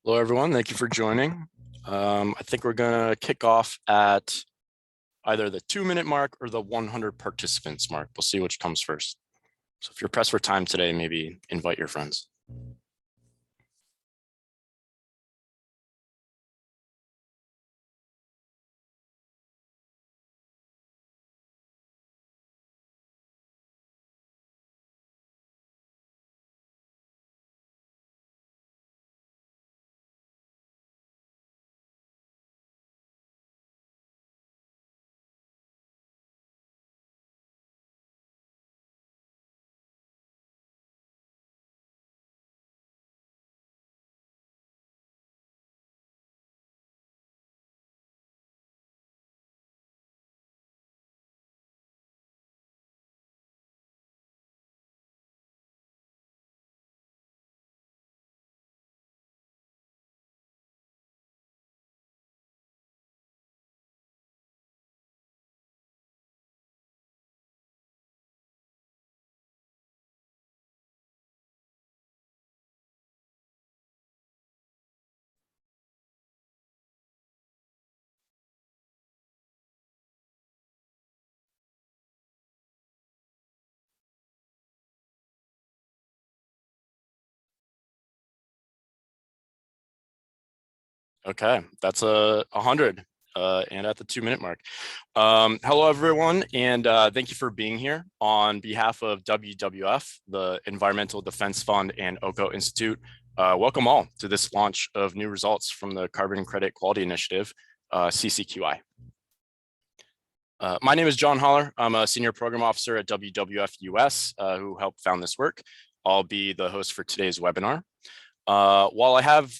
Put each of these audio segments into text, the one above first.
Hello, everyone. Thank you for joining. I think we're going to kick off at either the 2-minute mark or the 100 participants mark. We'll see which comes first. So if you're pressed for time today, maybe invite your friends. Okay, that's a 100 and at the 2-minute mark. Hello, everyone, and thank you for being here. On behalf of WWF, the Environmental Defense Fund, and Oeko-Institut, welcome all to this launch of new results from the Carbon Credit Quality Initiative, CCQI. My name is John Holler. I'm a senior program officer at WWF-US who helped found this work. I'll be the host for today's webinar. While I have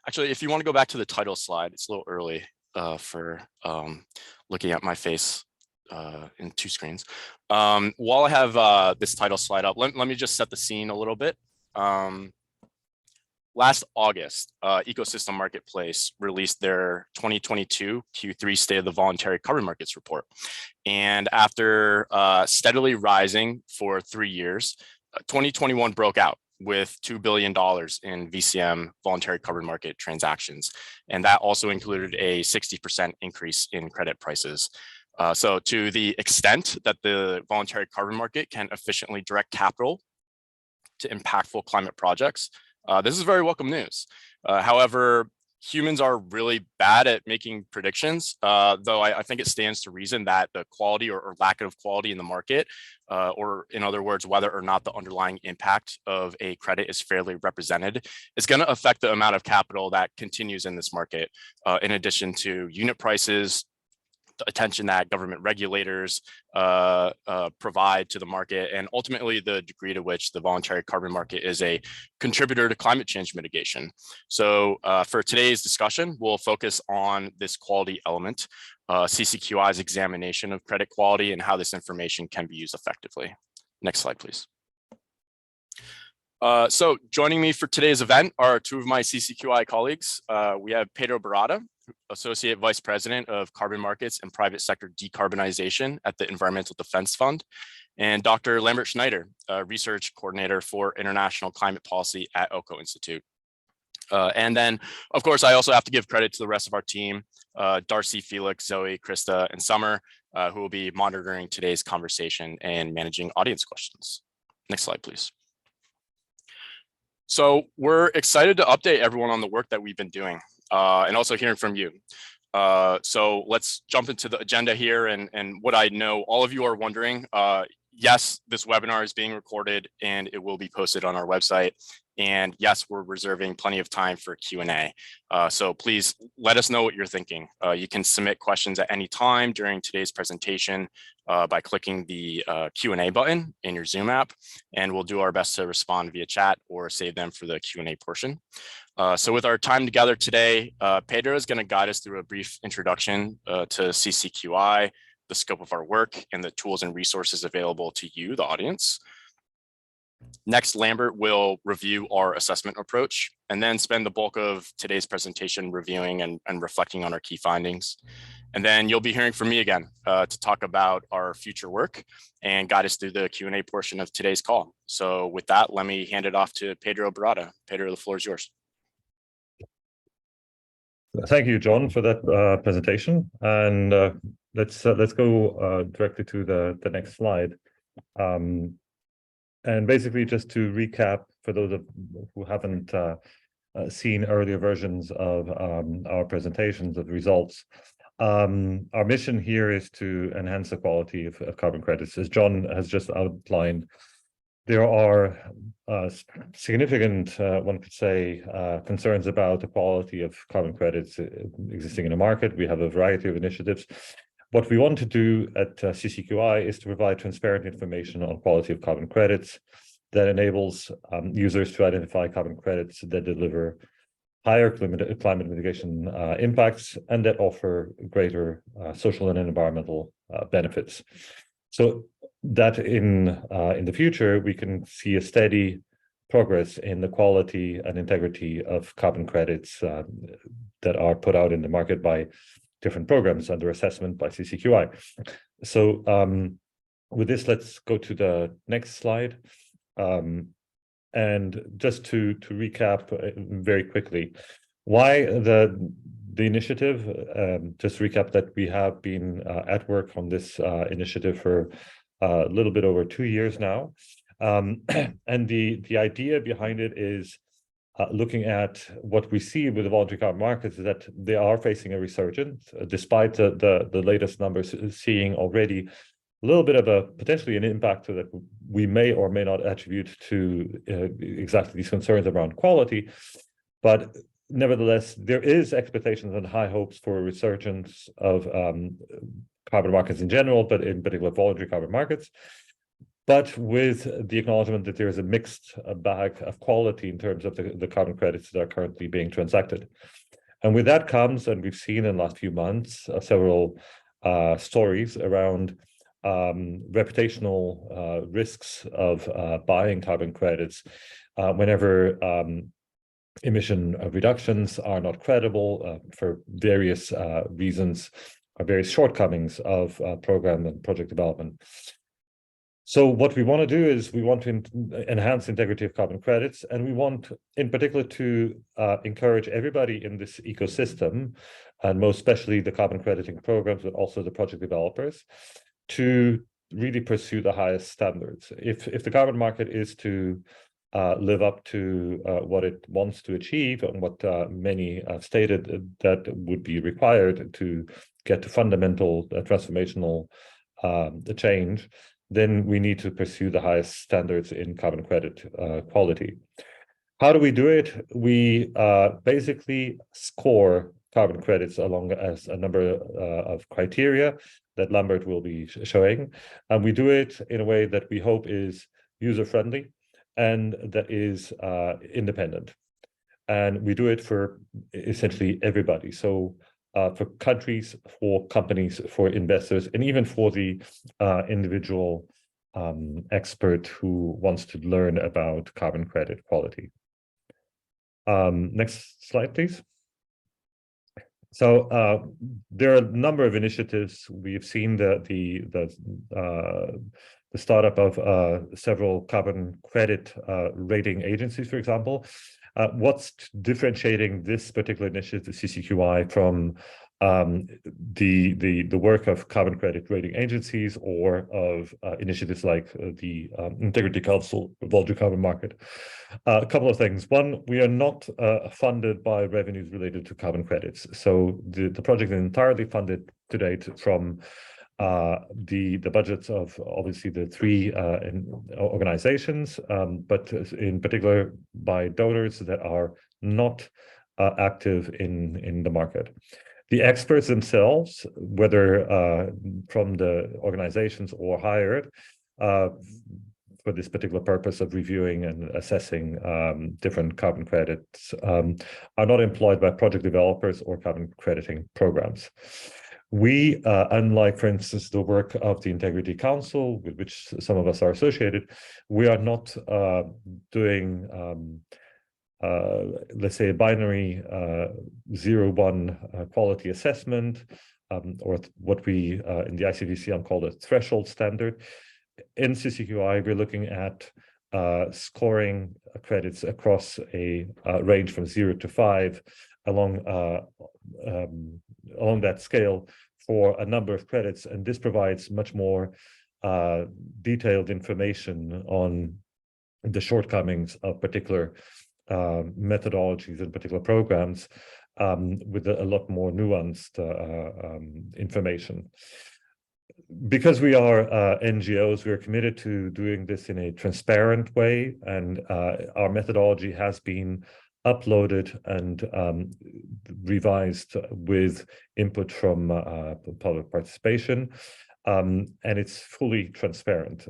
actually, if you want to go back to the title slide, it's a little early for looking at my face in 2 screens. While I have this title slide up, let me just set the scene a little bit. Last August, Ecosystem Marketplace released their 2022 Q3 State of the Voluntary Carbon Markets report. And after steadily rising for 3 years, 2021 broke out with $2 billion in VCM voluntary carbon market transactions. And that also included a 60% increase in credit prices. So to the extent that the voluntary carbon market can efficiently direct capital to impactful climate projects, this is very welcome news. However, humans are really bad at making predictions, though I think it stands to reason that the quality or lack of quality in the market, or in other words, whether or not the underlying impact of a credit is fairly represented, is going to affect the amount of capital that continues in this market, in addition to unit prices, the attention that government regulators provide to the market, and ultimately the degree to which the voluntary carbon market is a contributor to climate change mitigation. So for today's discussion, we'll focus on this quality element, CCQI's examination of credit quality and how this information can be used effectively. Next slide, please. So joining me for today's event are 2 of my CCQI colleagues. We have Pedro Barata, Associate Vice President of Carbon Markets and Private Sector Decarbonization at the Environmental Defense Fund, and Dr. Lambert Schneider, Research Coordinator for International Climate Policy at Oeko-Institut. And then, of course, I also have to give credit to the rest of our team, Darcy, Felix, Zoe, Krista, and Summer, who will be monitoring today's conversation and managing audience questions. Next slide, please. So we're excited to update everyone on the work that we've been doing and also hearing from you. So let's jump into the agenda here and what I know all of you are wondering. Yes, this webinar is being recorded and it will be posted on our website. And yes, we're reserving plenty of time for Q&A. So please let us know what you're thinking. You can submit questions at any time during today's presentation by clicking the Q&A button in your Zoom app, and we'll do our best to respond via chat or save them for the Q&A portion. So with our time together today, Pedro is going to guide us through a brief introduction to CCQI, the scope of our work, and the tools and resources available to you, the audience. Next, Lambert will review our assessment approach and then spend the bulk of today's presentation reviewing and reflecting on our key findings. And then you'll be hearing from me again to talk about our future work and guide us through the Q&A portion of today's call. So with that, let me hand it off to Pedro Barata. Pedro, the floor is yours. Thank you, John, for that presentation. And let's go directly to the next slide. And basically, just to recap for those who haven't seen earlier versions of our presentations of the results, our mission here is to enhance the quality of carbon credits. As John has just outlined, there are significant, one could say, concerns about the quality of carbon credits existing in the market. We have a variety of initiatives. What we want to do at CCQI is to provide transparent information on quality of carbon credits that enables users to identify carbon credits that deliver higher climate mitigation impacts and that offer greater social and environmental benefits. So that in the future, we can see a steady progress in the quality and integrity of carbon credits that are put out in the market by different programs under assessment by CCQI. So with this, let's go to the next slide. And just to recap very quickly, why the initiative, just recap that we have been at work on this initiative for a little bit over 2 years now. And the idea behind it is looking at what we see with the voluntary carbon markets is that they are facing a resurgence, despite the latest numbers seeing already a little bit of a potentially an impact that we may or may not attribute to exactly these concerns around quality. But nevertheless, there is expectations and high hopes for a resurgence of carbon markets in general, but in particular voluntary carbon markets. But with the acknowledgement that there is a mixed bag of quality in terms of the carbon credits that are currently being transacted. And with that comes, and we've seen in the last few months, several stories around reputational risks of buying carbon credits whenever emission reductions are not credible for various reasons or various shortcomings of program and project development. So what we want to do is we want to enhance integrity of carbon credits, and we want in particular to encourage everybody in this ecosystem, and most especially the carbon crediting programs, but also the project developers, to really pursue the highest standards. If the carbon market is to live up to what it wants to achieve and what many have stated that would be required to get to fundamental transformational change, then we need to pursue the highest standards in carbon credit quality. How do we do it? We basically score carbon credits along as a number of criteria that Lambert will be showing. And we do it in a way that we hope is user-friendly and that is independent. And we do it for essentially everybody. So for countries, for companies, for investors, and even for the individual expert who wants to learn about carbon credit quality. Next slide, please. So there are a number of initiatives. We've seen the startup of several carbon credit rating agencies, for example. What's differentiating this particular initiative, CCQI, from the work of carbon credit rating agencies or of initiatives like the Integrity Council Voluntary Carbon Market? A couple of things. One, we are not funded by revenues related to carbon credits. So the project is entirely funded to date from the budgets of obviously the three organizations, but in particular by donors that are not active in the market. The experts themselves, whether from the organizations or hired for this particular purpose of reviewing and assessing different carbon credits, are not employed by project developers or carbon crediting programs. We, unlike, for instance, the work of the Integrity Council, with which some of us are associated, we are not doing, let's say, a binary 0-1 quality assessment, or what we in the ICVCM call a threshold standard. In CCQI, we're looking at scoring credits across a range from 0 to 5 along that scale for a number of credits, and this provides much more detailed information on the shortcomings of particular methodologies and particular programs with a lot more nuanced information. Because we are NGOs, we are committed to doing this in a transparent way, and our methodology has been uploaded and revised with input from public participation, and it's fully transparent.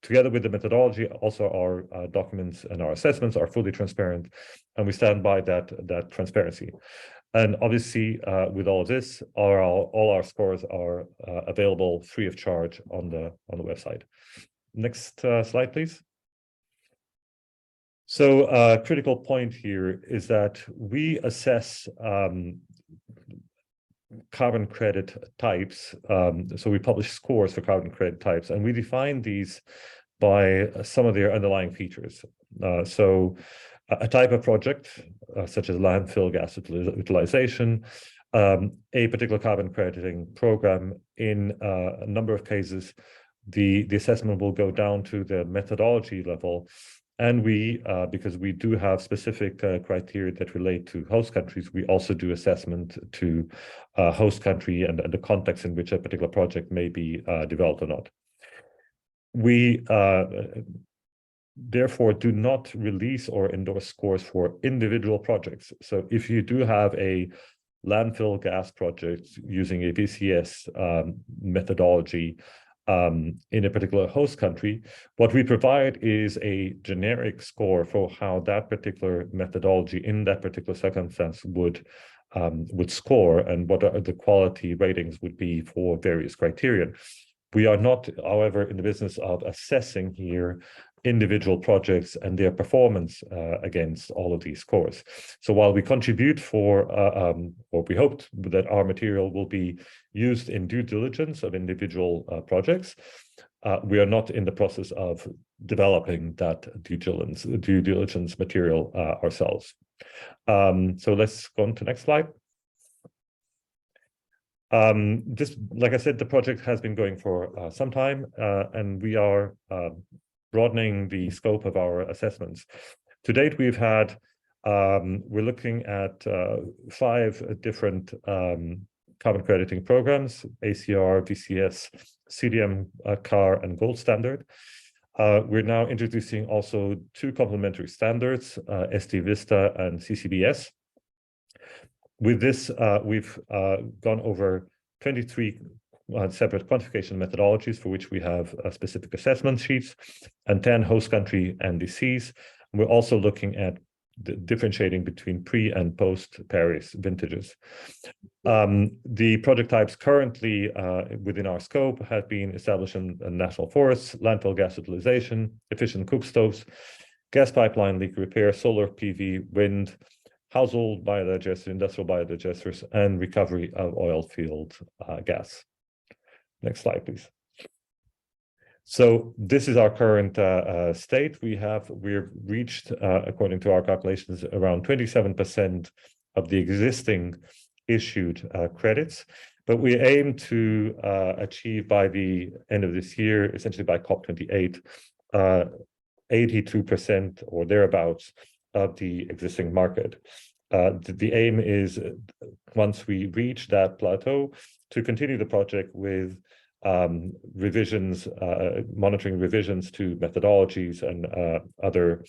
Together with the methodology, also our documents and our assessments are fully transparent, and we stand by that transparency. And obviously, with all of this, all our scores are available free of charge on the website. Next slide, please. So a critical point here is that we assess carbon credit types. So we publish scores for carbon credit types, and we define these by some of their underlying features. So a type of project, such as landfill gas utilization, a particular carbon crediting program, in a number of cases, the assessment will go down to the methodology level. And we, because we do have specific criteria that relate to host countries, we also do assessment to host country and the context in which a particular project may be developed or not. We therefore do not release or endorse scores for individual projects. So if you do have a landfill gas project using a VCS methodology in a particular host country, what we provide is a generic score for how that particular methodology in that particular circumstance would score, and what the quality ratings would be for various criteria. We are not, however, in the business of assessing here individual projects and their performance against all of these scores. So while we contribute for, or we hope that our material will be used in due diligence of individual projects, we are not in the process of developing that due diligence material ourselves. So let's go on to the next slide. This, like I said, the project has been going for some time, and we are broadening the scope of our assessments. To date, we've had, we're looking at 5 different carbon crediting programs: ACR, VCS, CDM, CAR, and Gold Standard. We're now introducing also 2 complementary standards, ST Vista and CCBS. With this, we've gone over 23 separate quantification methodologies for which we have specific assessment sheets, and 10 host country NDCs. We're also looking at differentiating between pre and post Paris vintages. The project types currently within our scope have been established in national forests, landfill gas utilization, efficient cook stoves, gas pipeline leak repair, solar PV, wind, household biodigesters, industrial biodigesters, and recovery of oil field gas. Next slide, please. So this is our current state. We've reached, according to our calculations, around 27% of the existing issued credits, but we aim to achieve by the end of this year, essentially by COP28, 82% or thereabouts of the existing market. The aim is, once we reach that plateau, to continue the project with revisions, monitoring revisions to methodologies and other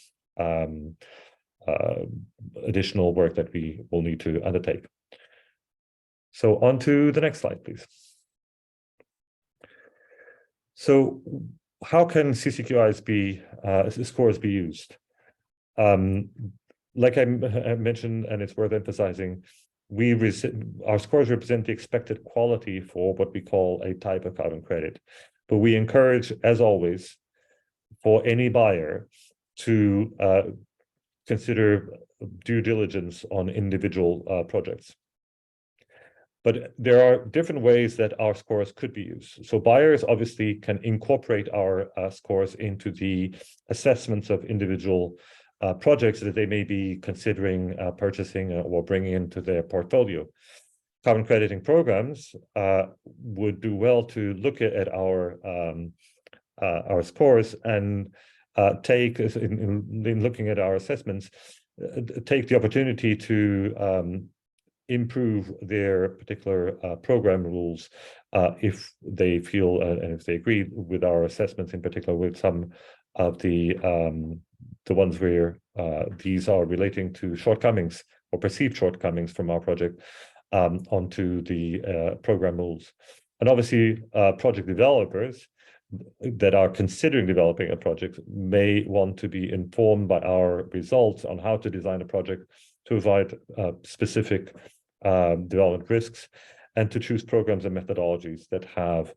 additional work that we will need to undertake. So on to the next slide, please. So how can CCQIs be, scores be used? Like I mentioned, and it's worth emphasizing, our scores represent the expected quality for what we call a type of carbon credit. But we encourage, as always, for any buyer to consider due diligence on individual projects. But there are different ways that our scores could be used. So buyers obviously can incorporate our scores into the assessments of individual projects that they may be considering purchasing or bringing into their portfolio. Carbon crediting programs would do well to look at our scores and take, in looking at our assessments, take the opportunity to improve their particular program rules if they feel and if they agree with our assessments, in particular with some of the ones where these are relating to shortcomings or perceived shortcomings from our project onto the program rules. And obviously, project developers that are considering developing a project may want to be informed by our results on how to design a project to avoid specific development risks and to choose programs and methodologies that have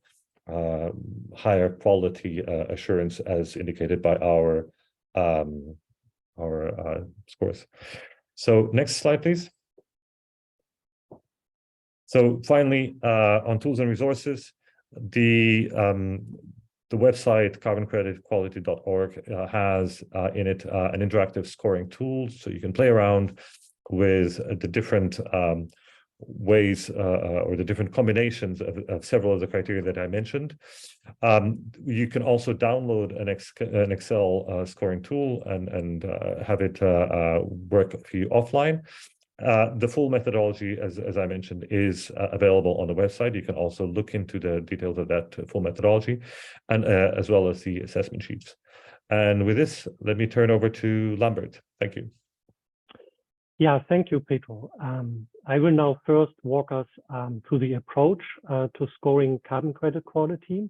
higher quality assurance as indicated by our scores. So next slide, please. So finally, on tools and resources, the website carboncreditquality.org has in it an interactive scoring tool, so you can play around with the different ways or the different combinations of several of the criteria that I mentioned. You can also download an Excel scoring tool and have it work for you offline. The full methodology, as I mentioned, is available on the website. You can also look into the details of that full methodology, and as well as the assessment sheets. And with this, let me turn over to Lambert. Thank you. Yeah, thank you, Pedro. I will now first walk us through the approach to scoring carbon credit quality.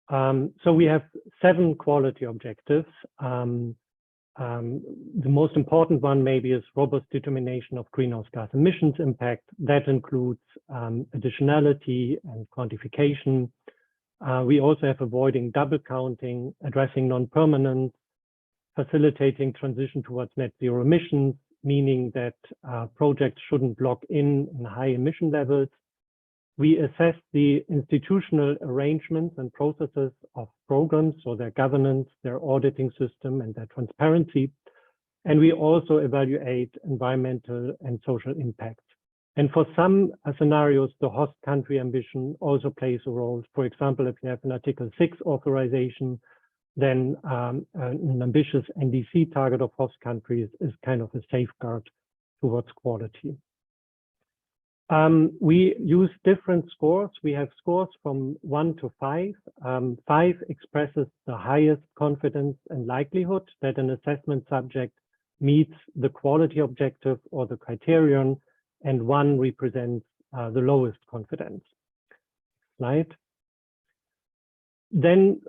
So we have 7 quality objectives. The most important one maybe is robust determination of greenhouse gas emissions impact. That includes additionality and quantification. We also have avoiding double counting, addressing non-permanence, facilitating transition towards net zero emissions, meaning that projects shouldn't lock in high emission levels. We assess the institutional arrangements and processes of programs, so their governance, their auditing system, and their transparency. And we also evaluate environmental and social impacts. And for some scenarios, the host country ambition also plays a role. For example, if you have an Article 6 authorization, then an ambitious NDC target of host countries is kind of a safeguard towards quality. We use different scores. We have scores from 1 to 5. 5 expresses the highest confidence and likelihood that an assessment subject meets the quality objective or the criterion, and 1 represents the lowest confidence. Slide. Then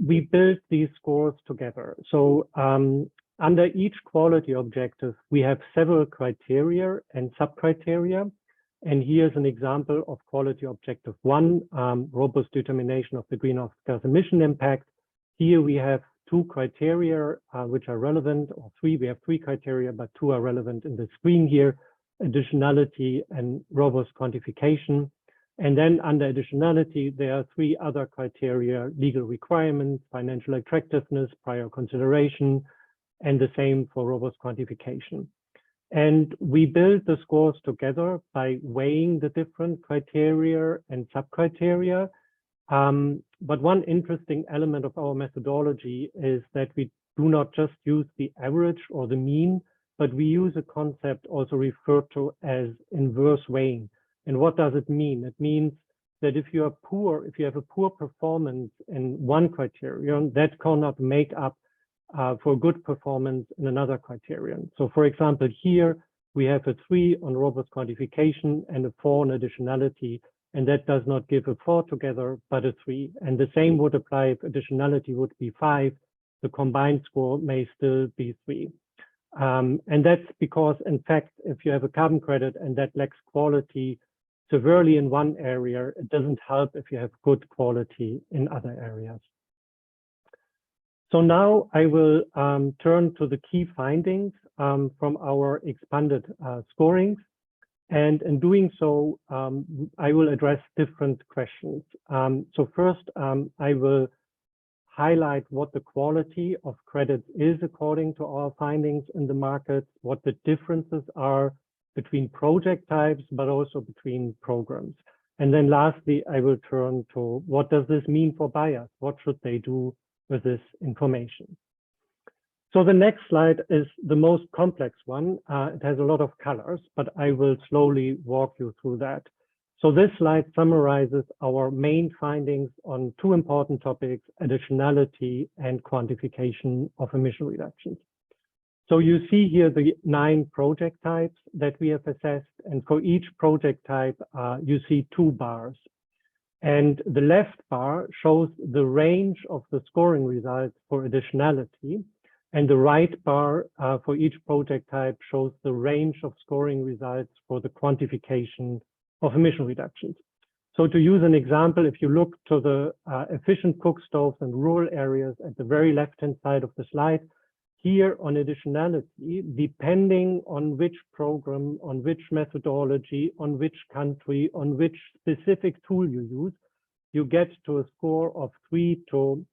we build these scores together. So under each quality objective, we have several criteria and sub-criteria. And here's an example of quality objective 1, robust determination of the greenhouse gas emission impact. Here we have 2 criteria which are relevant, or 3. We have 3 criteria, but 2 are relevant in the screen here: additionality and robust quantification. And then under additionality, there are 3 other criteria: legal requirements, financial attractiveness, prior consideration, and the same for robust quantification. And we build the scores together by weighing the different criteria and sub-criteria. But one interesting element of our methodology is that we do not just use the average or the mean, but we use a concept also referred to as inverse weighing. And what does it mean? It means that if you have a poor performance in one criterion, that cannot make up for good performance in another criterion. So for example, here we have a 3 on robust quantification and a 4 on additionality, and that does not give a 4 together, but a 3. And the same would apply if additionality would be 5, the combined score may still be 3. And that's because, in fact, if you have a carbon credit and that lacks quality severely in one area, it doesn't help if you have good quality in other areas. So now I will turn to the key findings from our expanded scorings. And in doing so, I will address different questions. So first, I will highlight what the quality of credits is according to our findings in the market, what the differences are between project types, but also between programs. And then lastly, I will turn to what does this mean for buyers? What should they do with this information? So the next slide is the most complex one. It has a lot of colors, but I will slowly walk you through that. So this slide summarizes our main findings on two important topics, additionality and quantification of emission reductions. So you see here the 9 project types that we have assessed, and for each project type, you see 2 bars. And the left bar shows the range of the scoring results for additionality, and the right bar for each project type shows the range of scoring results for the quantification of emission reductions. So to use an example, if you look to the efficient cook stoves and rural areas at the very left-hand side of the slide, here on additionality, depending on which program, on which methodology, on which country, on which specific tool you use, you get to a score of 3 to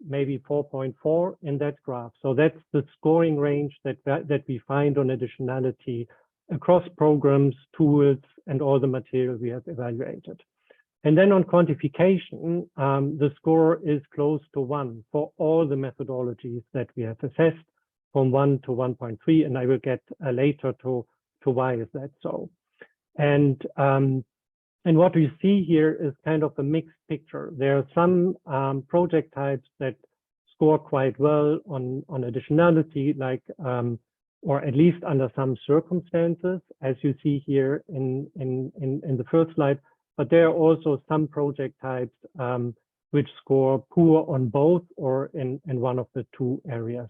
maybe 4.4 in that graph. So that's the scoring range that we find on additionality across programs, tools, and all the material we have evaluated. And then on quantification, the score is close to 1 for all the methodologies that we have assessed, from 1 to 1.3, and I will get later to why is that so. And what we see here is kind of a mixed picture. There are some project types that score quite well on additionality, like or at least under some circumstances, as you see here in the first slide. But there are also some project types which score poor on both or in one of the 2 areas.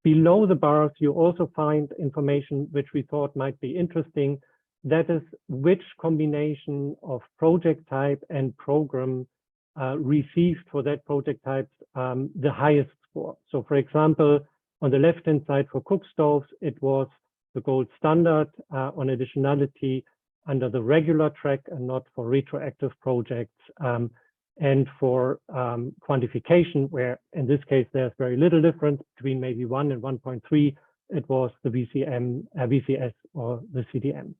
Below the bars, you also find information which we thought might be interesting. That is which combination of project type and program received for that project type the highest score. So for example, on the left-hand side for cook stoves, it was the gold standard on additionality under the regular track and not for retroactive projects. And for quantification, where in this case, there's very little difference between maybe 1 and 1.3, it was the VCS or the CDM.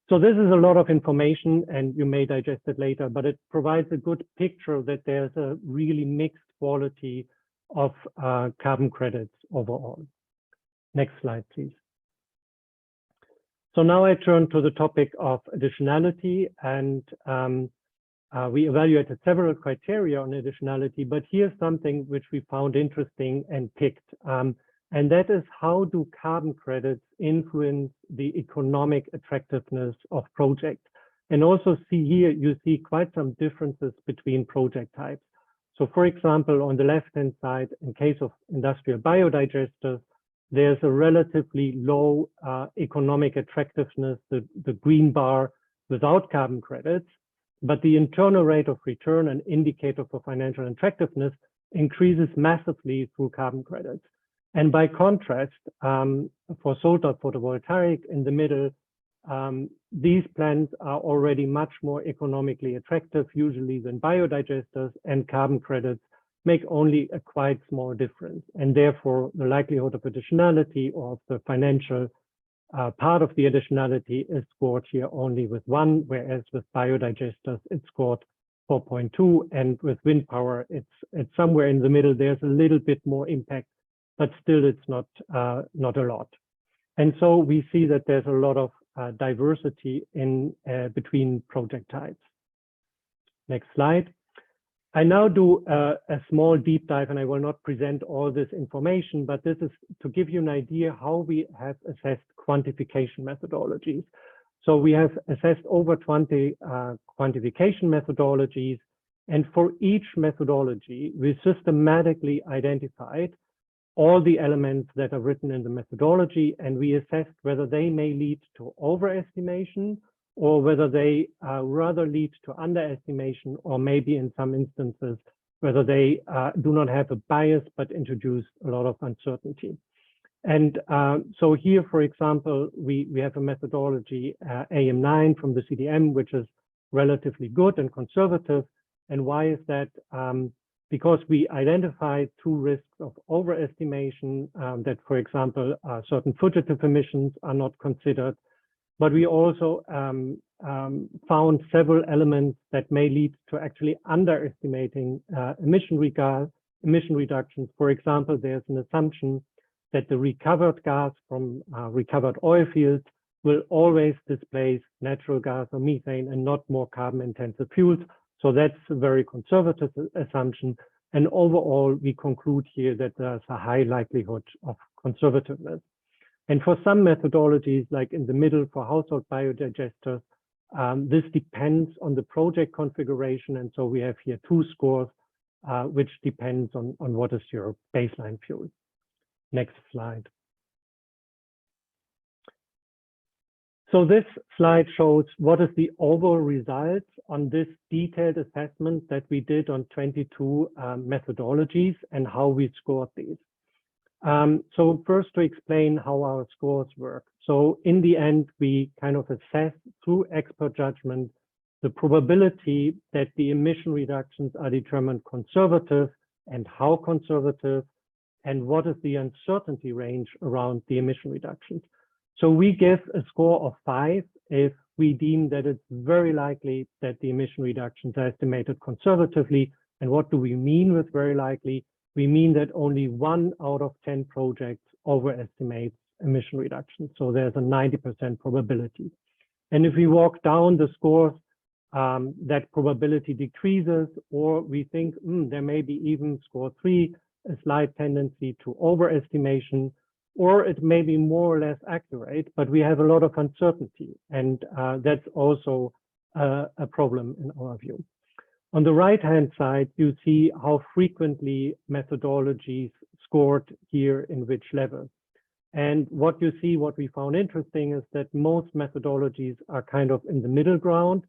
So this is a lot of information and you may digest it later, but it provides a good picture that there's a really mixed quality of carbon credits overall. Next slide, please. So now I turn to the topic of additionality, and we evaluated several criteria on additionality, but here's something which we found interesting and picked. And that is, how do carbon credits influence the economic attractiveness of projects? And also see here, you see quite some differences between project types. So for example, on the left-hand side, in case of industrial biodigesters, there's a relatively low economic attractiveness, the green bar without carbon credits, but the internal rate of return, an indicator for financial attractiveness, increases massively through carbon credits. And by contrast, for solar photovoltaic in the middle, these plants are already much more economically attractive, usually than biodigesters, and carbon credits make only a quite small difference. And therefore, the likelihood of additionality or of the financial part of the additionality is scored here only with 1, whereas with biodigesters, it's scored 4.2, and with wind power, it's somewhere in the middle. There's a little bit more impact, but still it's not a lot. And so we see that there's a lot of diversity in between project types. Next slide. I now do a small deep dive, and I will not present all this information, but this is to give you an idea how we have assessed quantification methodologies. So we have assessed over 20 quantification methodologies, and for each methodology, we systematically identified all the elements that are written in the methodology, and we assessed whether they may lead to overestimation or whether they rather lead to underestimation, or maybe in some instances, whether they do not have a bias, but introduce a lot of uncertainty. And so here, for example, we have a methodology, AM9 from the CDM, which is relatively good and conservative. And why is that? because we identified two risks of overestimation, that, for example, certain fugitive emissions are not considered, but we also found several elements that may lead to actually underestimating emission reductions. For example, there's an assumption that the recovered gas from recovered oil fields will always displace natural gas or methane and not more carbon-intensive fuels. So that's a very conservative assumption. And overall, we conclude here that there's a high likelihood of conservativeness. And for some methodologies, like in the middle for household biodigesters, this depends on the project configuration. And so we have here two scores, which depends on what is your baseline fuel. Next slide. So this slide shows what is the overall result on this detailed assessment that we did on 22 methodologies and how we scored these. So first, to explain how our scores work. So in the end, we kind of assess through expert judgment the probability that the emission reductions are determined conservative and how conservative, and what is the uncertainty range around the emission reductions. So we give a score of 5 if we deem that it's very likely that the emission reductions are estimated conservatively. And what do we mean with very likely? We mean that only 1 out of 10 projects overestimates emission reductions. So there's a 90% probability. And if we walk down the scores, that probability decreases, or we think there may be even score 3, a slight tendency to overestimation, or it may be more or less accurate, but we have a lot of uncertainty. And that's also a problem in our view. On the right-hand side, you see how frequently methodologies scored here in which level. And what you see, what we found interesting is that most methodologies are kind of in the middle ground.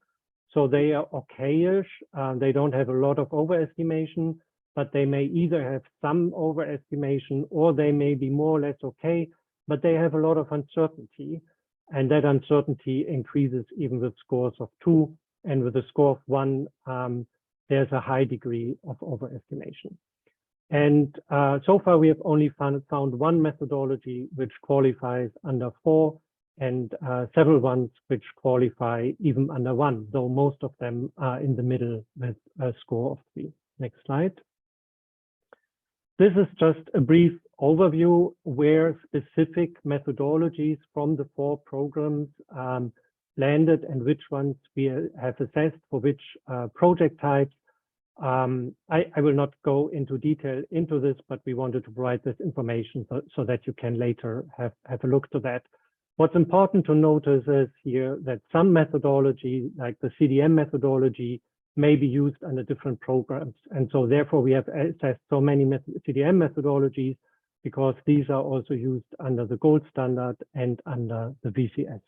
So they are okayish. They don't have a lot of overestimation, but they may either have some overestimation or they may be more or less okay, but they have a lot of uncertainty. And that uncertainty increases even with scores of 2. And with a score of 1, there's a high degree of overestimation. And so far, we have only found one methodology which qualifies under 4, and several ones which qualify even under 1, though most of them are in the middle with a score of 3. Next slide. This is just a brief overview where specific methodologies from the 4 programs landed and which ones we have assessed for which project types. I will not go into detail into this, but we wanted to provide this information so that you can later have a look to that. What's important to notice is here that some methodology, like the CDM methodology, may be used under different programs. And so therefore we have assessed so many CDM methodologies because these are also used under the gold standard and under the VCS.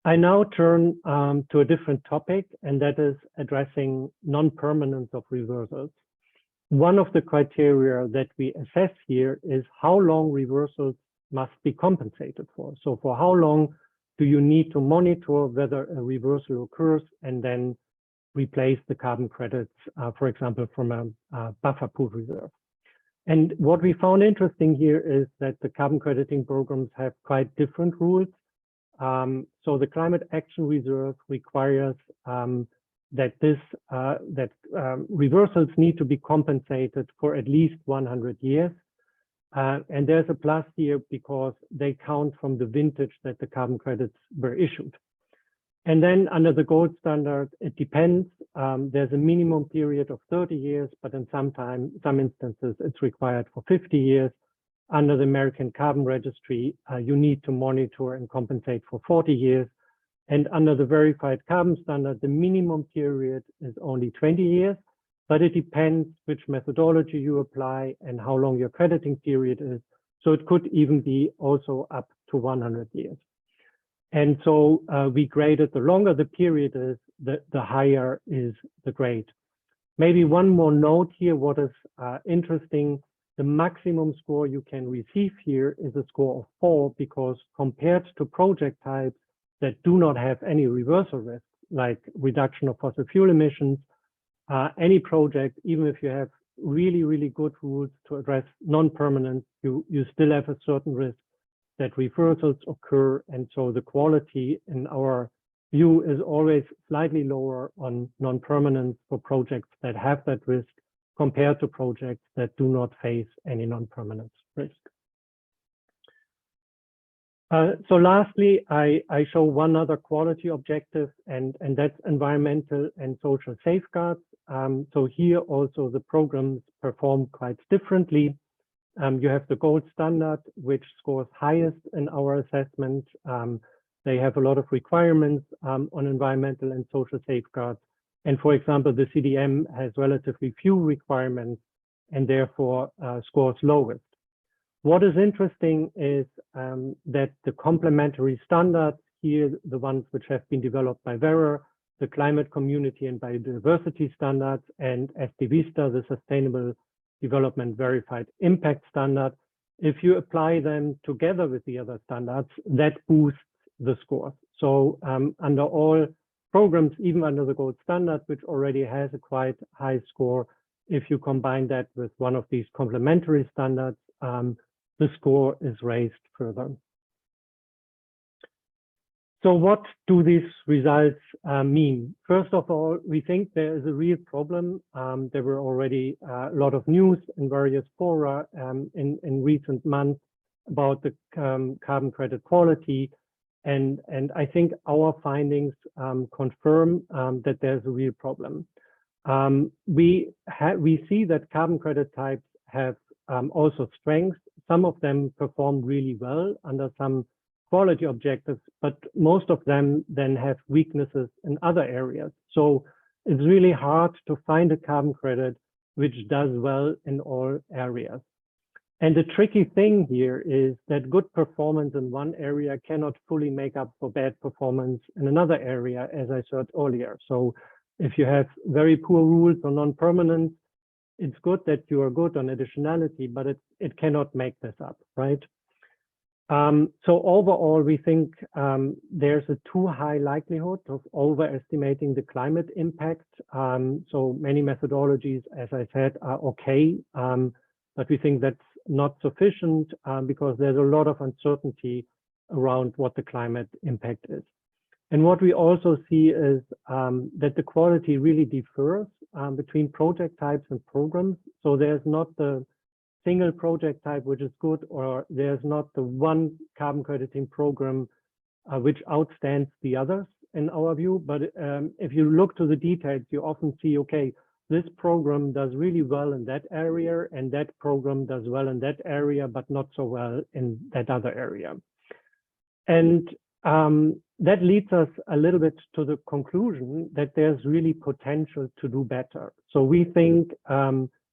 I now turn to a different topic, and that is addressing non-permanence of reversals. One of the criteria that we assess here is how long reversals must be compensated for. So for how long do you need to monitor whether a reversal occurs and then replace the carbon credits, for example, from a buffer pool reserve. And what we found interesting here is that the carbon crediting programs have quite different rules. So the climate action reserve requires that reversals need to be compensated for at least 100 years. And there's a plus here because they count from the vintage that the carbon credits were issued. And then under the gold standard, it depends. There's a minimum period of 30 years, but in some instances, it's required for 50 years. Under the American Carbon Registry, you need to monitor and compensate for 40 years. And under the verified carbon standard, the minimum period is only 20 years, but it depends which methodology you apply and how long your crediting period is. So it could even be also up to 100 years. And so we graded the longer the period is, the higher is the grade. Maybe one more note here, what is interesting, the maximum score you can receive here is a score of 4 because compared to project types that do not have any reversal risk, like reduction of fossil fuel emissions, any project, even if you have really, really good rules to address non-permanence, you still have a certain risk that reversals occur. And so the quality in our view is always slightly lower on non-permanence for projects that have that risk compared to projects that do not face any non-permanence risk. So lastly, I show one other quality objective, and that's environmental and social safeguards. So here also the programs perform quite differently. You have the gold standard, which scores highest in our assessment. They have a lot of requirements on environmental and social safeguards. And for example, the CDM has relatively few requirements and therefore scores lowest. What is interesting is that the complementary standards here, the ones which have been developed by Vera, the climate community and biodiversity standards, and SDVista, the sustainable development verified impact standard, if you apply them together with the other standards, that boosts the scores. So under all programs, even under the gold standard, which already has a quite high score, if you combine that with one of these complementary standards, the score is raised further. So what do these results mean? First of all, we think there is a real problem. There were already a lot of news in various fora in recent months about the carbon credit quality. And I think our findings confirm that there's a real problem. We see that carbon credit types have also strengths. Some of them perform really well under some quality objectives, but most of them then have weaknesses in other areas. So it's really hard to find a carbon credit which does well in all areas. And the tricky thing here is that good performance in one area cannot fully make up for bad performance in another area, as I said earlier. So if you have very poor rules on non-permanence, it's good that you are good on additionality, but it cannot make this up, right? So overall, we think there's a too high likelihood of overestimating the climate impact. So many methodologies, as I said, are okay, but we think that's not sufficient because there's a lot of uncertainty around what the climate impact is. And what we also see is that the quality really differs between project types and programs. So there's not the single project type which is good, or there's not the one carbon crediting program which outstands the others in our view. But if you look to the details, you often see, okay, this program does really well in that area, and that program does well in that area, but not so well in that other area. And that leads us a little bit to the conclusion that there's really potential to do better. So we think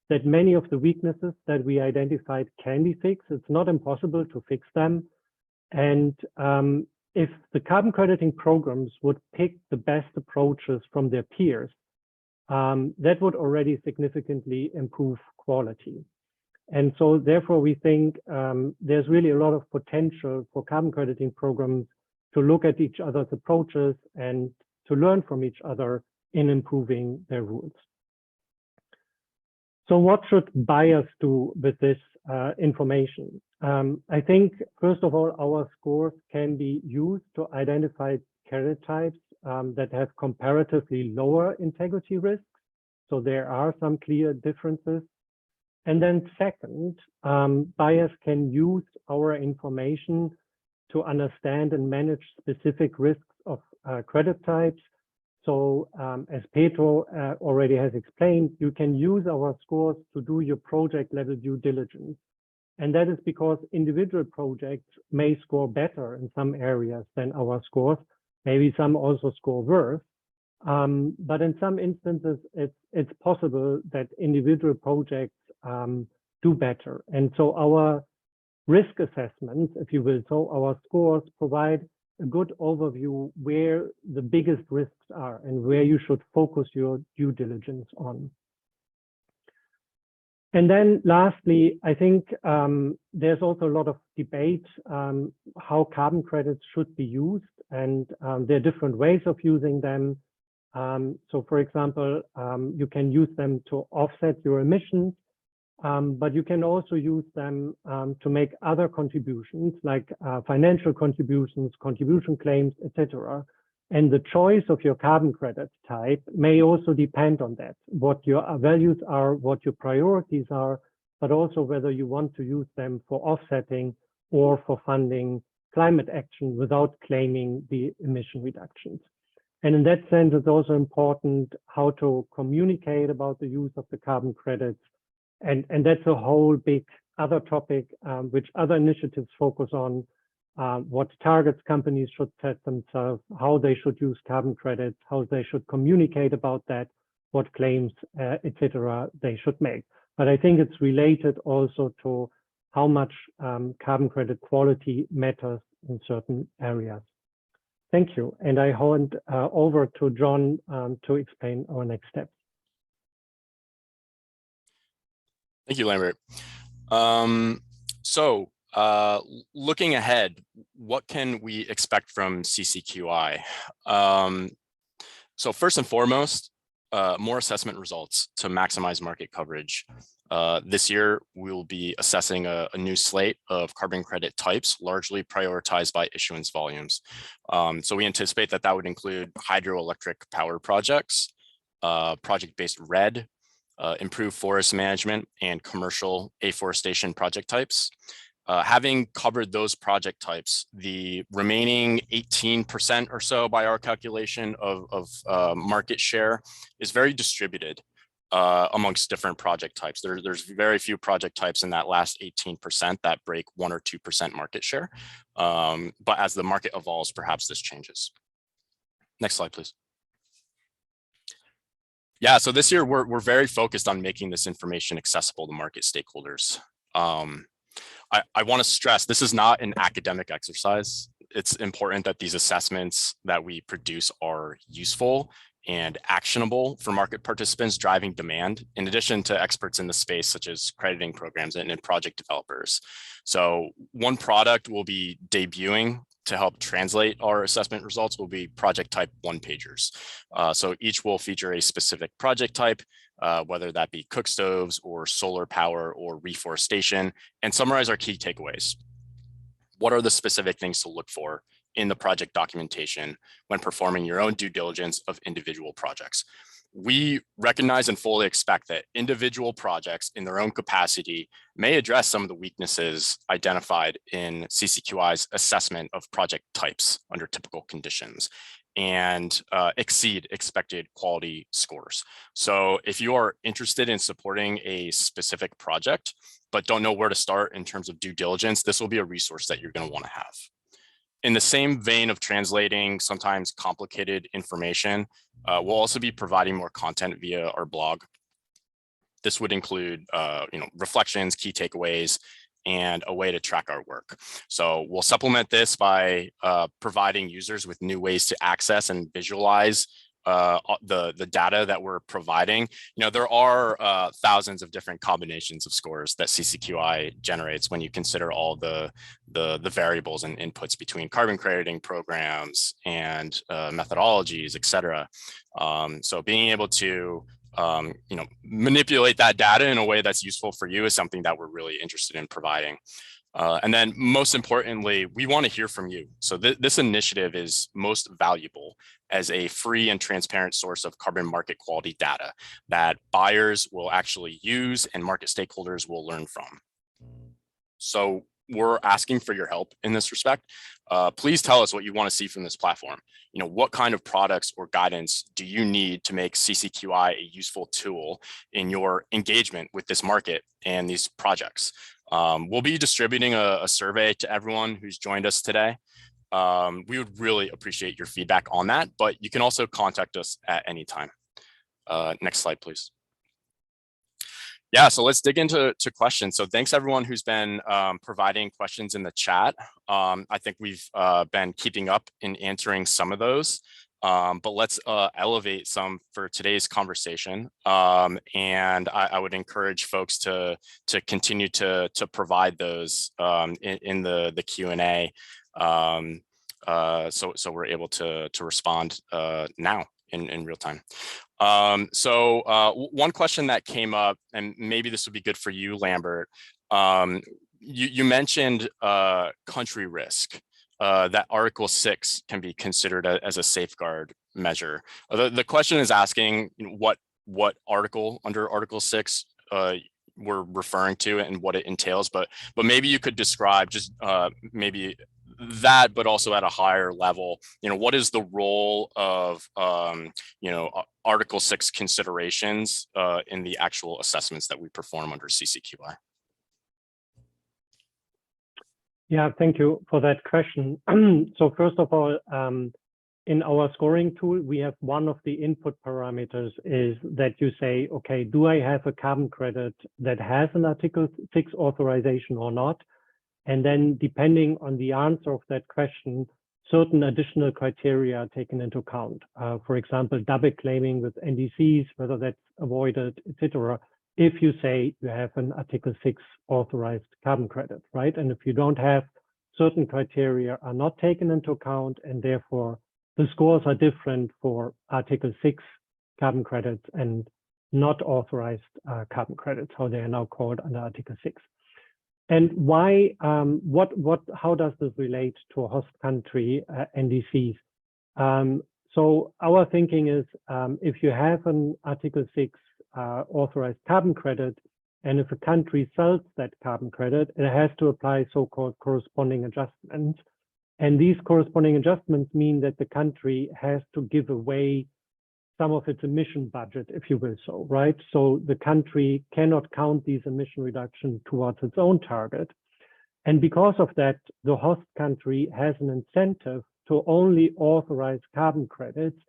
that many of the weaknesses that we identified can be fixed. It's not impossible to fix them. And if the carbon crediting programs would pick the best approaches from their peers, that would already significantly improve quality. And so therefore, we think there's really a lot of potential for carbon crediting programs to look at each other's approaches and to learn from each other in improving their rules. So what should buyers do with this information? I think, first of all, our scores can be used to identify credit types that have comparatively lower integrity risks. So there are some clear differences. And then second, buyers can use our information to understand and manage specific risks of credit types. So as Pedro already has explained, you can use our scores to do your project level due diligence. And that is because individual projects may score better in some areas than our scores. Maybe some also score worse. But in some instances, it's possible that individual projects do better. And so our risk assessments, if you will, so our scores provide a good overview where the biggest risks are and where you should focus your due diligence on. And then lastly, I think there's also a lot of debate how carbon credits should be used, and there are different ways of using them. So for example, you can use them to offset your emissions, but you can also use them to make other contributions like financial contributions, contribution claims, etc. And the choice of your carbon credit type may also depend on that, what your values are, what your priorities are, but also whether you want to use them for offsetting or for funding climate action without claiming the emission reductions. And in that sense, it's also important how to communicate about the use of the carbon credits. And that's a whole big other topic, which other initiatives focus on, what targets companies should set themselves, how they should use carbon credits, how they should communicate about that, what claims, etc. they should make. But I think it's related also to how much carbon credit quality matters in certain areas. Thank you. And I hand over to John to explain our next steps. Thank you, Lambert. Looking ahead, what can we expect from CCQI? So first and foremost, more assessment results to maximize market coverage. This year, we will be assessing a new slate of carbon credit types, largely prioritized by issuance volumes. So we anticipate that that would include hydroelectric power projects, project-based RED, improved forest management, and commercial afforestation project types. Having covered those project types, the remaining 18% or so by our calculation of market share is very distributed amongst different project types. There's very few project types in that last 18% that break 1 or 2% market share. But as the market evolves, perhaps this changes. Next slide, please. Yeah, so this year we're very focused on making this information accessible to market stakeholders. I want to stress this is not an academic exercise. It's important that these assessments that we produce are useful and actionable for market participants driving demand, in addition to experts in the space such as crediting programs and project developers. So one product we'll be debuting to help translate our assessment results will be project type one-pagers. So each will feature a specific project type, whether that be cook stoves or solar power or reforestation, and summarize our key takeaways. What are the specific things to look for in the project documentation when performing your own due diligence of individual projects? We recognize and fully expect that individual projects in their own capacity may address some of the weaknesses identified in CCQI's assessment of project types under typical conditions and exceed expected quality scores. So if you are interested in supporting a specific project, but don't know where to start in terms of due diligence, this will be a resource that you're going to want to have. In the same vein of translating sometimes complicated information, we'll also be providing more content via our blog. This would include reflections, key takeaways, and a way to track our work. So we'll supplement this by providing users with new ways to access and visualize the data that we're providing. There are thousands of different combinations of scores that CCQI generates when you consider all the variables and inputs between carbon crediting programs and methodologies, et cetera. So being able to manipulate that data in a way that's useful for you is something that we're really interested in providing. And then most importantly, we want to hear from you. So this initiative is most valuable as a free and transparent source of carbon market quality data that buyers will actually use and market stakeholders will learn from. So we're asking for your help in this respect. Please tell us what you want to see from this platform. What kind of products or guidance do you need to make CCQI a useful tool in your engagement with this market and these projects? We'll be distributing a survey to everyone who's joined us today. We would really appreciate your feedback on that, but you can also contact us at any time. Next slide, please. Yeah, so let's dig into questions. So thanks everyone who's been providing questions in the chat. I think we've been keeping up in answering some of those, but let's elevate some for today's conversation. And I would encourage folks to continue to provide those in the Q&A, so we're able to respond now in real time. One question that came up, and maybe this would be good for you, Lambert. You mentioned country risk, that Article 6 can be considered as a safeguard measure. The question is asking what article under Article 6 we're referring to and what it entails, but maybe you could describe just maybe that, but also at a higher level, what is the role of Article 6 considerations in the actual assessments that we perform under CCQI? Yeah, thank you for that question. So first of all, in our scoring tool, we have one of the input parameters is that you say, okay, do I have a carbon credit that has an Article 6 authorization or not? And then depending on the answer of that question, certain additional criteria are taken into account. For example, double claiming with NDCs, whether that's avoided, etc. If you say you have an Article 6 authorized carbon credit, right? And if you don't have, certain criteria are not taken into account, and therefore the scores are different for Article 6 carbon credits and not authorized carbon credits, how they are now called under Article 6. And why, how does this relate to a host country NDCs? So our thinking is if you have an Article 6 authorized carbon credit, and if a country sells that carbon credit, it has to apply so-called corresponding adjustments. And these corresponding adjustments mean that the country has to give away some of its emission budget, if you will so, right? So the country cannot count these emission reductions towards its own target. And because of that, the host country has an incentive to only authorize carbon credits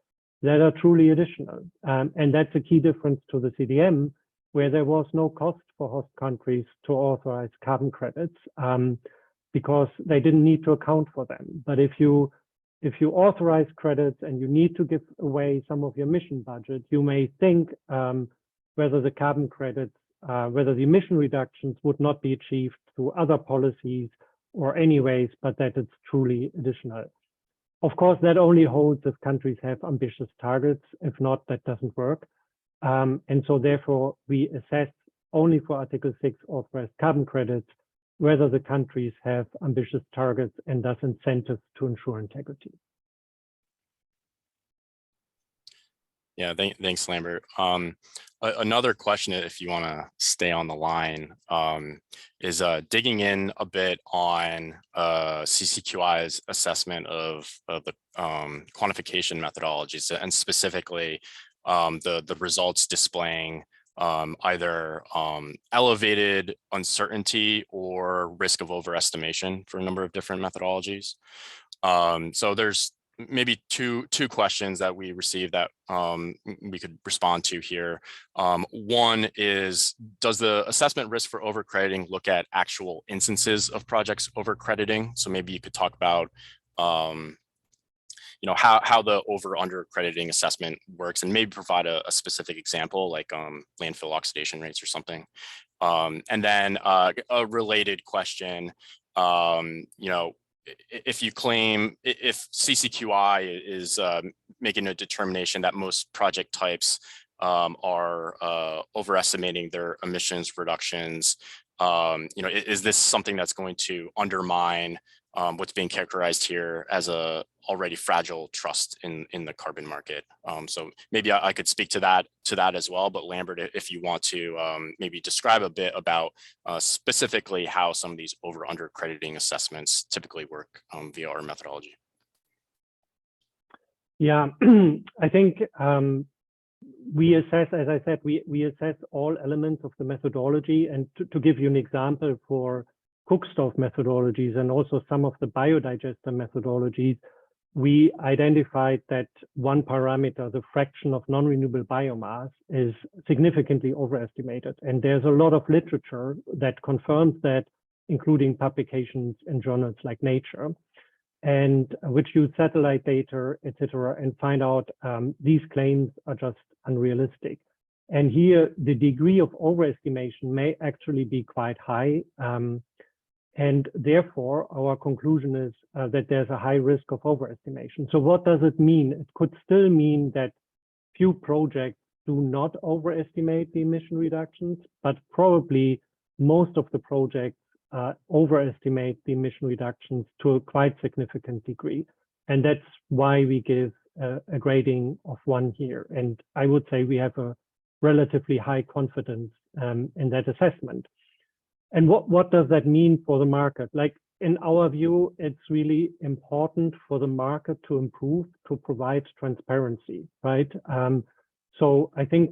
that are truly additional. And that's a key difference to the CDM, where there was no cost for host countries to authorize carbon credits because they didn't need to account for them. But if you authorize credits and you need to give away some of your emission budget, you may think whether the carbon credits, whether the emission reductions would not be achieved through other policies or anyways, but that it's truly additional. Of course, that only holds if countries have ambitious targets. If not, that doesn't work. And so therefore, we assess only for Article 6 authorized carbon credits whether the countries have ambitious targets and thus incentives to ensure integrity. Yeah, thanks, Lambert. Another question, if you want to stay on the line, is digging in a bit on CCQI's assessment of the quantification methodologies, and specifically the results displaying either elevated uncertainty or risk of overestimation for a number of different methodologies. So there's maybe two questions that we received that we could respond to here. One is, does the assessment risk for overcrediting look at actual instances of projects overcrediting? So maybe you could talk about how the over/under crediting assessment works, and maybe provide a specific example like landfill oxidation rates or something. And then a related question, if you claim, if CCQI is making a determination that most project types are overestimating their emissions reductions, is this something that's going to undermine what's being characterized here as a already fragile trust in the carbon market? So maybe I could speak to that as well. But Lambert, if you want to maybe describe a bit about specifically how some of these over/under crediting assessments typically work via our methodology. Yeah, I think we assess, as I said, we assess all elements of the methodology. And to give you an example for cookstove methodologies and also some of the biodigester methodologies, we identified that one parameter, the fraction of non-renewable biomass, is significantly overestimated. And there's a lot of literature that confirms that, including publications in journals like Nature, and which use satellite data, etc., and find out these claims are just unrealistic. And here, the degree of overestimation may actually be quite high. And therefore, our conclusion is that there's a high risk of overestimation. So what does it mean? It could still mean that few projects do not overestimate the emission reductions, but probably most of the projects overestimate the emission reductions to a quite significant degree. And that's why we give a grading of 1 here. And I would say we have a relatively high confidence in that assessment. And what does that mean for the market? Like, in our view, it's really important for the market to improve, to provide transparency, right? So I think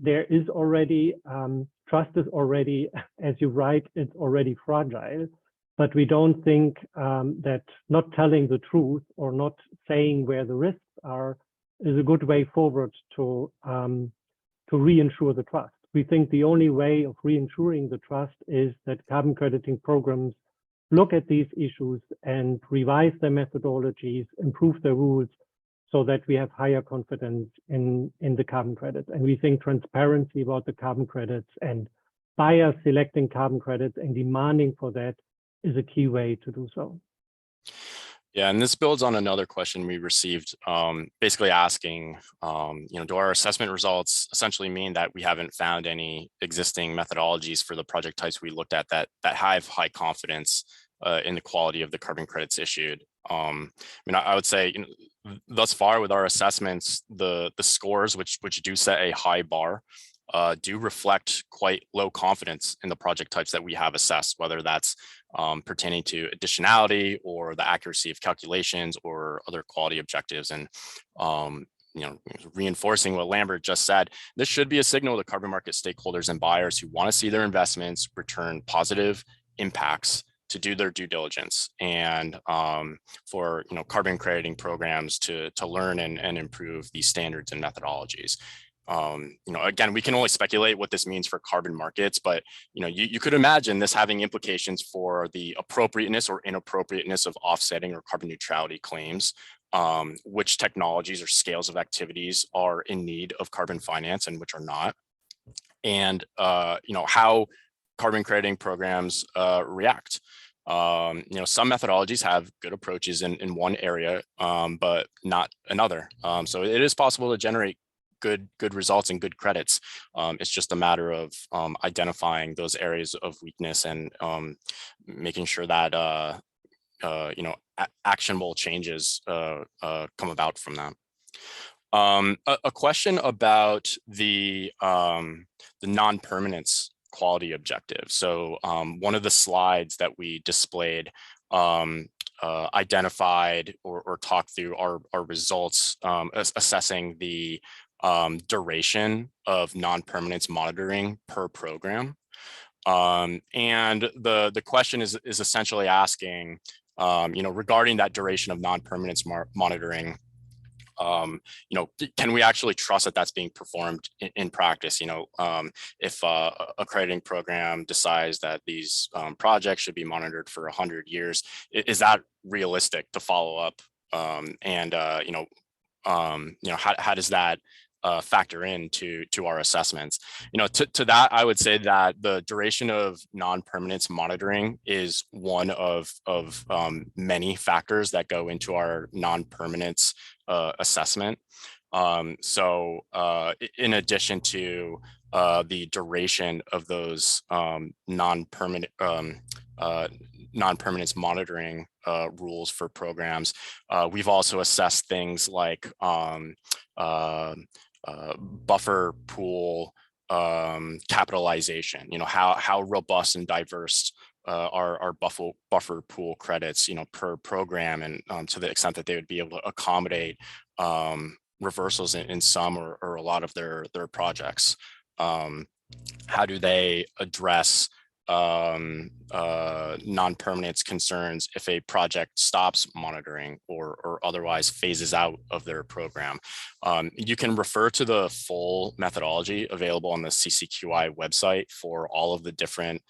there is already, trust is already, as you write, it's already fragile, but we don't think that not telling the truth or not saying where the risks are is a good way forward to reinsure the trust. We think the only way of reinsuring the trust is that carbon crediting programs look at these issues and revise their methodologies, improve their rules, so that we have higher confidence in the carbon credits. And we think transparency about the carbon credits and buyers selecting carbon credits and demanding for that is a key way to do so. Yeah, and this builds on another question we received, basically asking, do our assessment results essentially mean that we haven't found any existing methodologies for the project types we looked at that have high confidence in the quality of the carbon credits issued? I would say, thus far with our assessments, the scores, which do set a high bar, do reflect quite low confidence in the project types that we have assessed, whether that's pertaining to additionality or the accuracy of calculations or other quality objectives. And reinforcing what Lambert just said, this should be a signal to carbon market stakeholders and buyers who want to see their investments return positive impacts to do their due diligence, and for carbon crediting programs to learn and improve these standards and methodologies. Again, we can only speculate what this means for carbon markets, but you could imagine this having implications for the appropriateness or inappropriateness of offsetting or carbon neutrality claims, which technologies or scales of activities are in need of carbon finance and which are not, and how carbon crediting programs react. Some methodologies have good approaches in one area, but not another. So it is possible to generate good results and good credits. It's just a matter of identifying those areas of weakness and making sure that actionable changes come about from that. A question about the non-permanence quality objective. So one of the slides that we displayed identified or talked through our results assessing the duration of non-permanence monitoring per program. And the question is essentially asking, regarding that duration of non-permanence monitoring, can we actually trust that that's being performed in practice? If a crediting program decides that these projects should be monitored for 100 years, is that realistic to follow up? How does that factor into our assessments? To that, I would say that the duration of non-permanence monitoring is one of many factors that go into our non-permanence assessment. So in addition to the duration of those non-permanence monitoring rules for programs, we've also assessed things like buffer pool capitalization, how robust and diverse our buffer pool credits, per program, and to the extent that they would be able to accommodate reversals in some or a lot of their projects. How do they address non-permanence concerns if a project stops monitoring or otherwise phases out of their program? You can refer to the full methodology available on the CCQI website for all of the different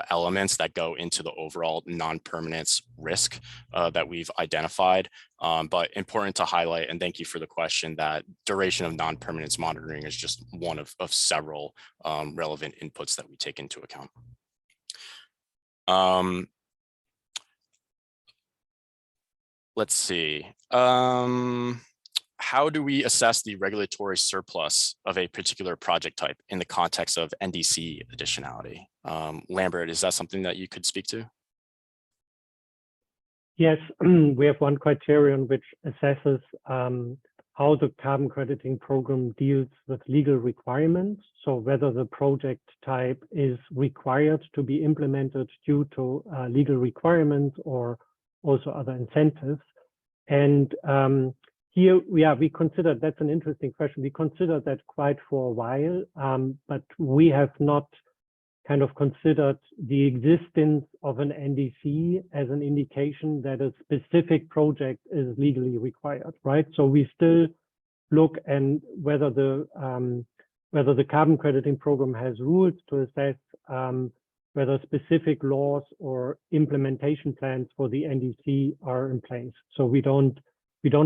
elements that go into the overall non-permanence risk that we've identified. But important to highlight, and thank you for the question, that duration of non-permanence monitoring is just one of several relevant inputs that we take into account. Let's see. how do we assess the regulatory surplus of a particular project type in the context of NDC additionality? Lambert, is that something that you could speak to? Yes, we have one criterion which assesses how the carbon crediting program deals with legal requirements. So whether the project type is required to be implemented due to legal requirements or also other incentives. And here, we consider, that's an interesting question. We considered that quite for a while, but we have not kind of considered the existence of an NDC as an indication that a specific project is legally required, right? So we still look at whether the carbon crediting program has rules to assess whether specific laws or implementation plans for the NDC are in place. So we don't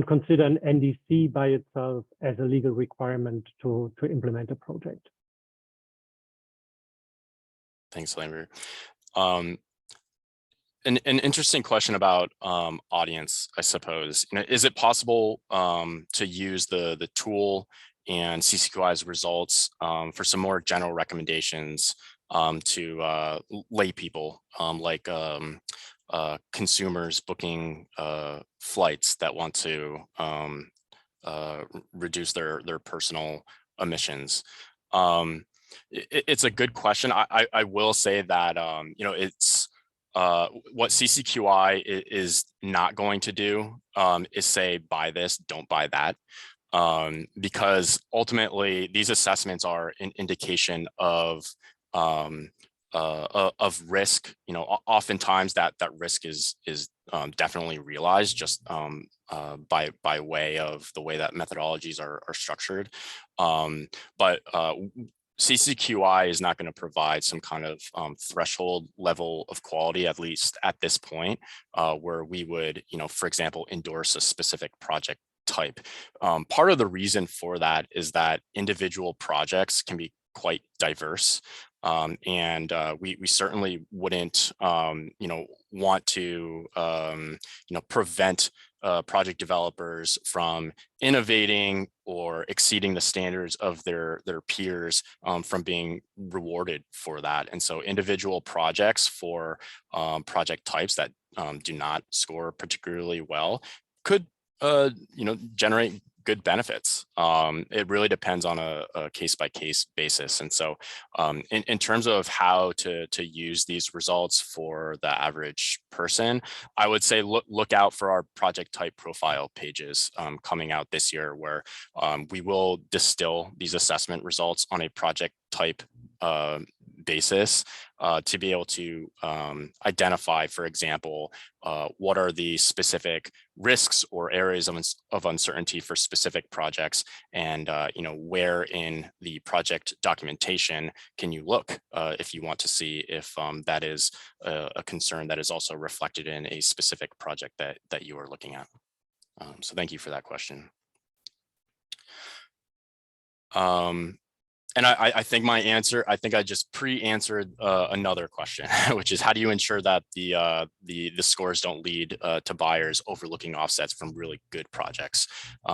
consider an NDC by itself as a legal requirement to implement a project. Thanks, Lambert. An interesting question about audience, I suppose. Is it possible to use the tool and CCQI's results for some more general recommendations to lay people, like consumers booking flights that want to reduce their personal emissions? It's a good question. I will say that it's what CCQI is not going to do is say buy this, don't buy that, because ultimately these assessments are an indication of risk. Oftentimes that risk is definitely realized just by way of the way that methodologies are structured, but CCQI is not going to provide some kind of threshold level of quality, at least at this point, where we would, for example, endorse a specific project type. Part of the reason for that is that individual projects can be quite diverse. And we certainly wouldn't, want to, prevent project developers from innovating or exceeding the standards of their peers from being rewarded for that. And so individual projects for project types that do not score particularly well could, generate good benefits. It really depends on a case-by-case basis. And so in terms of how to use these results for the average person, I would say look out for our project type profile pages coming out this year, where we will distill these assessment results on a project type basis to be able to identify, for example, what are the specific risks or areas of uncertainty for specific projects, and where in the project documentation can you look if you want to see if that is a concern that is also reflected in a specific project that you are looking at. So thank you for that question. And I think my answer, I just pre-answered another question, which is how do you ensure that the scores don't lead to buyers overlooking offsets from really good projects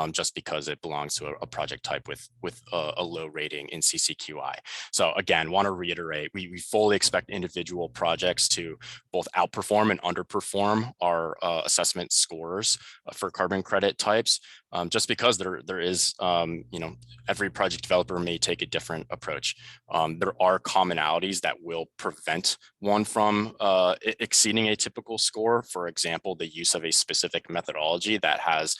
just because it belongs to a project type with a low rating in CCQI. So again, want to reiterate, we fully expect individual projects to both outperform and underperform our assessment scores for carbon credit types, just because there is, every project developer may take a different approach. There are commonalities that will prevent one from exceeding a typical score. For example, the use of a specific methodology that has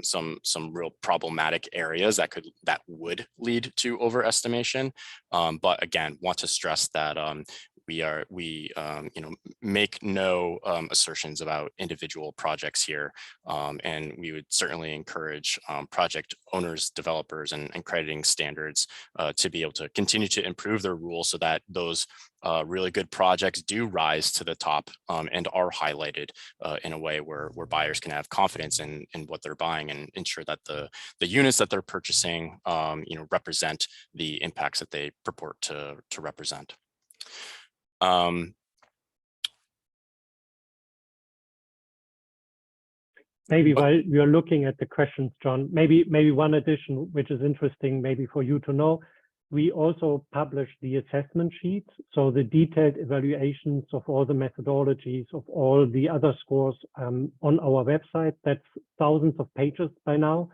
some real problematic areas that would lead to overestimation. But again, want to stress that we make no assertions about individual projects here, and we would certainly encourage project owners, developers, and crediting standards to be able to continue to improve their rules so that those really good projects do rise to the top and are highlighted in a way where buyers can have confidence in what they're buying and ensure that the units that they're purchasing represent the impacts that they purport to represent. Maybe while you're looking at the questions, John, maybe one addition, which is interesting maybe for you to know, we also publish the assessment sheets. So the detailed evaluations of all the methodologies, of all the other scores on our website. That's thousands of pages by now.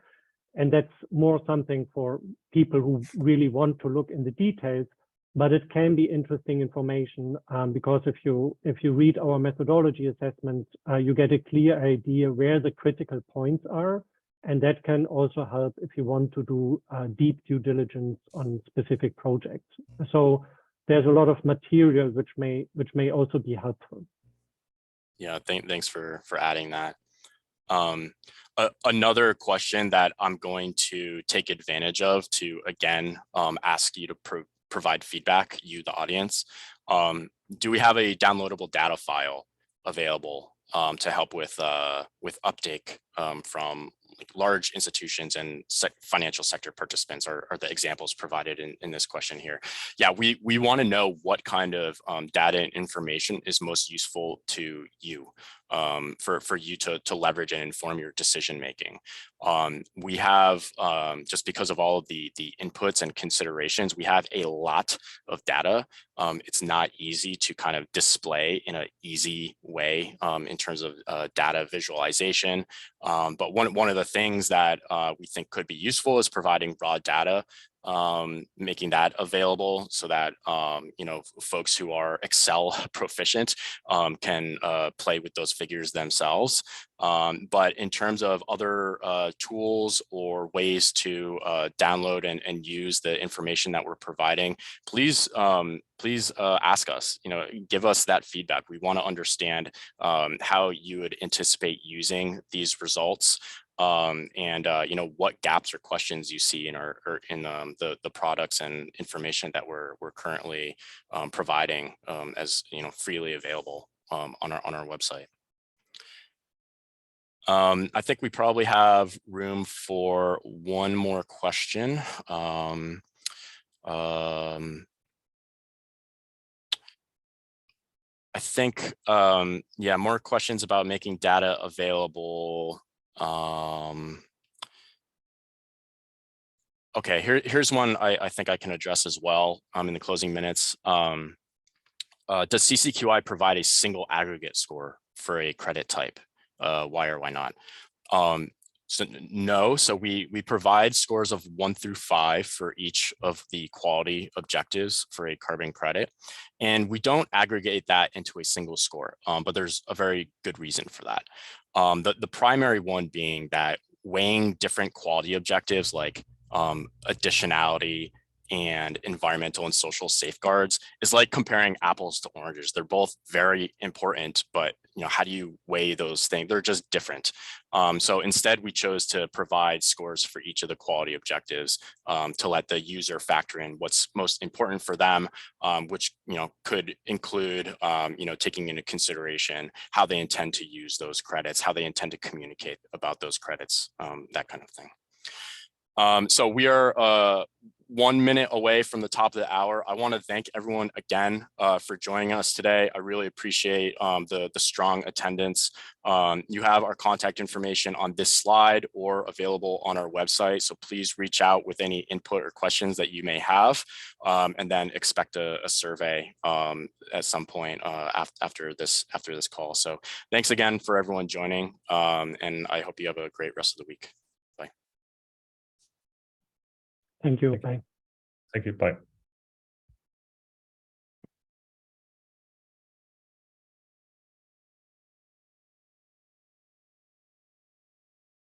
And that's more something for people who really want to look in the details, but it can be interesting information because if you read our methodology assessments, you get a clear idea where the critical points are. And that can also help if you want to do deep due diligence on specific projects. So there's a lot of material which may also be helpful. Yeah, thanks for adding that. Another question that I'm going to take advantage of to again ask you to provide feedback, you the audience. Do we have a downloadable data file available to help with uptake from large institutions and financial sector participants are the examples provided in this question here. Yeah, we want to know what kind of data and information is most useful to you for you to leverage and inform your decision making. We have, just because of all of the inputs and considerations, we have a lot of data. It's not easy to kind of display in an easy way in terms of data visualization. But one of the things that we think could be useful is providing raw data, making that available so that folks who are Excel proficient can play with those figures themselves. But in terms of other tools or ways to download and use the information that we're providing, please ask us, give us that feedback. We want to understand how you would anticipate using these results. And what gaps or questions you see in the products and information that we're currently providing as freely available on our website. I think we probably have room for one more question. I think, yeah, more questions about making data available. Okay, here's one I think I can address as well in the closing minutes. Does CCQI provide a single aggregate score for a credit type? Why or why not? So no, so we provide scores of 1 through 5 for each of the quality objectives for a carbon credit. And we don't aggregate that into a single score, but there's a very good reason for that. The primary one being that weighing different quality objectives like additionality and environmental and social safeguards is like comparing apples to oranges. They're both very important, but how do you weigh those things? They're just different. So instead, we chose to provide scores for each of the quality objectives to let the user factor in what's most important for them, which could include taking into consideration how they intend to use those credits, how they intend to communicate about those credits, that kind of thing. So we are 1 minute away from the top of the hour. I want to thank everyone again for joining us today. I really appreciate the strong attendance. You have our contact information on this slide or available on our website. So please reach out with any input or questions that you may have, and then expect a survey at some point after this call. So thanks again for everyone joining, and I hope you have a great rest of the week. Thank you. Bye. Thank you. Bye.